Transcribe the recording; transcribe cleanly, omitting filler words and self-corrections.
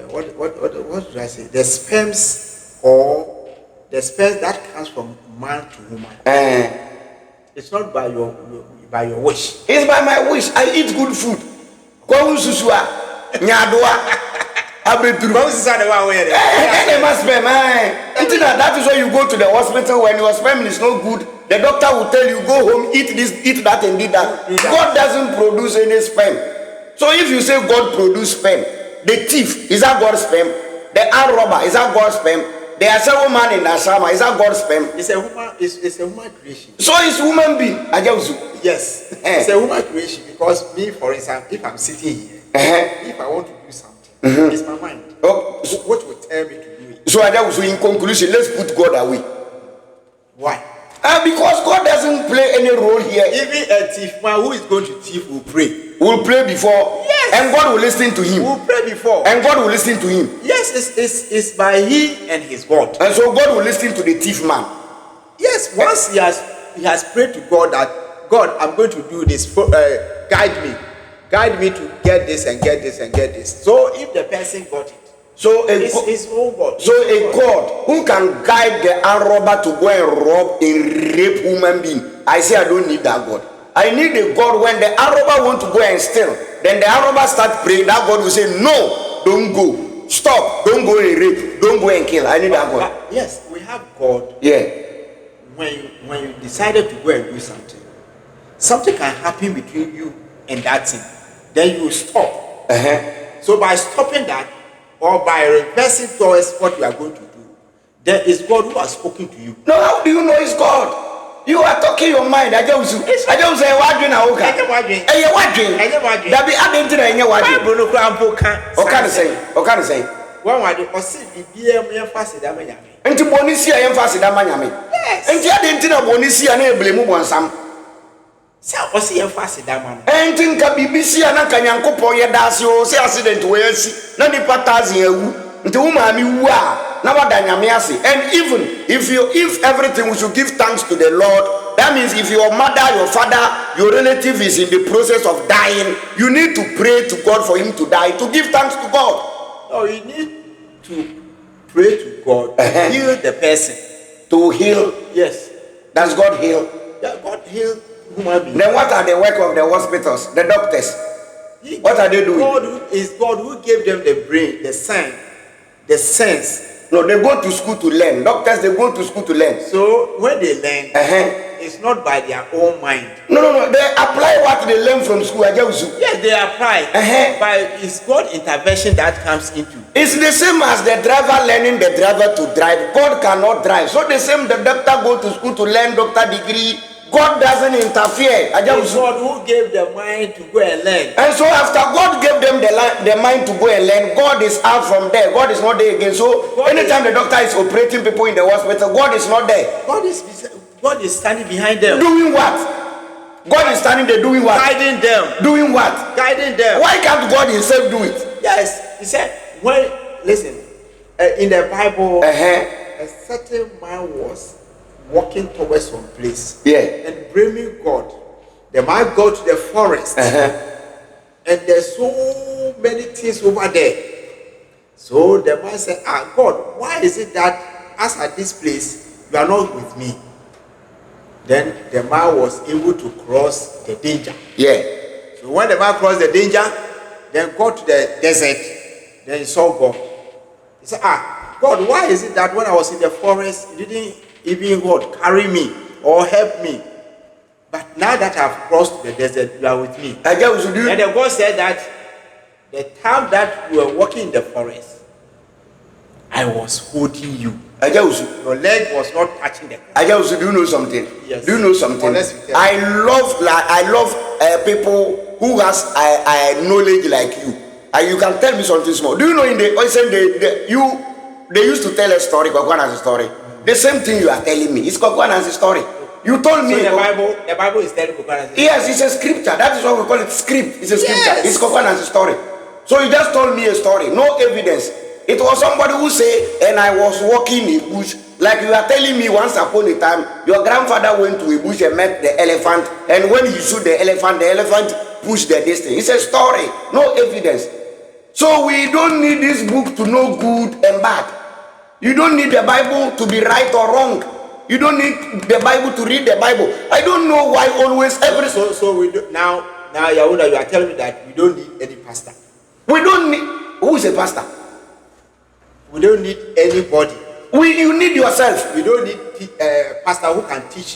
what should I say? The sperms or the sperms that comes from man to woman. It's not by your wish. It's by my wish. I eat good food. Kwa ususua, nyadua, abeturu. But this is the one where sperm. That is why you go to the hospital when your sperm is not good. The doctor will tell you, go home, eat this, eat that, and eat that. God doesn't produce any sperm. So if you say God produce sperm, the thief, is that God's sperm? The armed robber, is that God's sperm? The Ashawo man in Ashama, is that God's sperm? It's a woman. It's a human creation. So it's human being. Yes, it's a human creation because me, for example, if I'm sitting here, if I want to do something, it's my mind. Oh, what will tell me to do it? So in conclusion, let's put God away. Why? Because God doesn't play any role here. Even a thief man who is going to thief will pray. Will pray before. Yes. And God will listen to him. Will pray before. And God will listen to him. Yes, it's by he and his God. And so God will listen to the thief man. Yes, once he has prayed to God that God, I'm going to do this. Guide me to get this and get this and get this. So if the person got it, so it's all God. So a God who can guide the armed robber to go and rob and rape human being. I say I don't need that God. I need a God when the armed robber want to go and steal. Then the armed robber start praying. That God will say, no, don't go. Stop. Don't go and rape. Don't go and kill. I need that God. Yes, we have God. Yeah. When you decided to go and do something can happen between you and that thing. Then you stop. So by stopping that, or by reversing towards what you are going to do, there is God who has spoken to you. No, how do you know it's God? You are talking your mind. I don't say what you know. That be adding to the What say? One word or see the fast damage. And to Bonisia and Fassi Damanyame. Yes. And yet didn't Bonisia and blame one some. So or see a fast damage. And think a BBC and a Kanyanko Poya Dasio, say accident where see, not the Patazia, to whom I mean, now Danyamiasi. And even if everything we should give thanks to the Lord, that means if your mother, your father, your relative is in the process of dying, you need to pray to God for him to die, to give thanks to God. No, you need to pray to God to heal the person. To heal? Yes. Does God heal? Yeah, God heal human beings. Then what are the work of the hospitals, the doctors? What are they doing? God is God who gave them the brain, the sense. No, they go to school to learn. Doctors, they go to school to learn. So when they learn, it's not by their own mind. No. They apply what they learn from school. Yes, they apply. But it's God intervention that comes into. It's the same as the driver learning the driver to drive. God cannot drive. So the same, the doctor go to school to learn doctor degree. God doesn't interfere. It's God who gave the mind to go and learn. And so after God gave them the mind to go and learn, God is out from there. God is not there again. So anytime the doctor is operating people in the hospital, God is not there. God is standing behind them. Doing what? God is standing there doing what? Guiding them. Doing what? Guiding them. Why can't God himself do it? Yes. He said, in the Bible, a certain man was walking towards some place. Yeah. And blaming God. The man go to the forest. And there's so many things over there. So the man said, God, why is it that as at this place, you are not with me? Then the man was able to cross the danger. Yeah. So when the man crossed the danger, then got to the desert, then he saw God. He said, God, why is it that when I was in the forest, you didn't even God carry me or help me? But now that I've crossed the desert, you are with me. And the God said that the time that you were walking in the forest, I was holding you. Your leg was not touching the ground. Do you know something? Yes. Do you know something? I love people who has knowledge like you. And you can tell me something small. Do you know in they used to tell a story, Kwakwanan's story. The same thing you are telling me. It's Kwakwanan's story. You told me. So the Bible is telling Kwakwanan's story. Yes, it's a scripture. That is what we call it. Script. It's a scripture. Yes. It's Kwakwanan's story. So you just told me a story, no evidence. It was somebody who said, and I was walking in a bush. Like you are telling me once upon a time, your grandfather went to a bush and met the elephant. And when he shot the elephant pushed the distance. It's a story, no evidence. So we don't need this book to know good and bad. You don't need the Bible to be right or wrong. You don't need the Bible to read the Bible. I don't know why always every. So we do now. Yahuda, you are telling me that we don't need any pastor. We don't need. Who is a pastor? We don't need anybody. You need yourself. We don't need pastor who can teach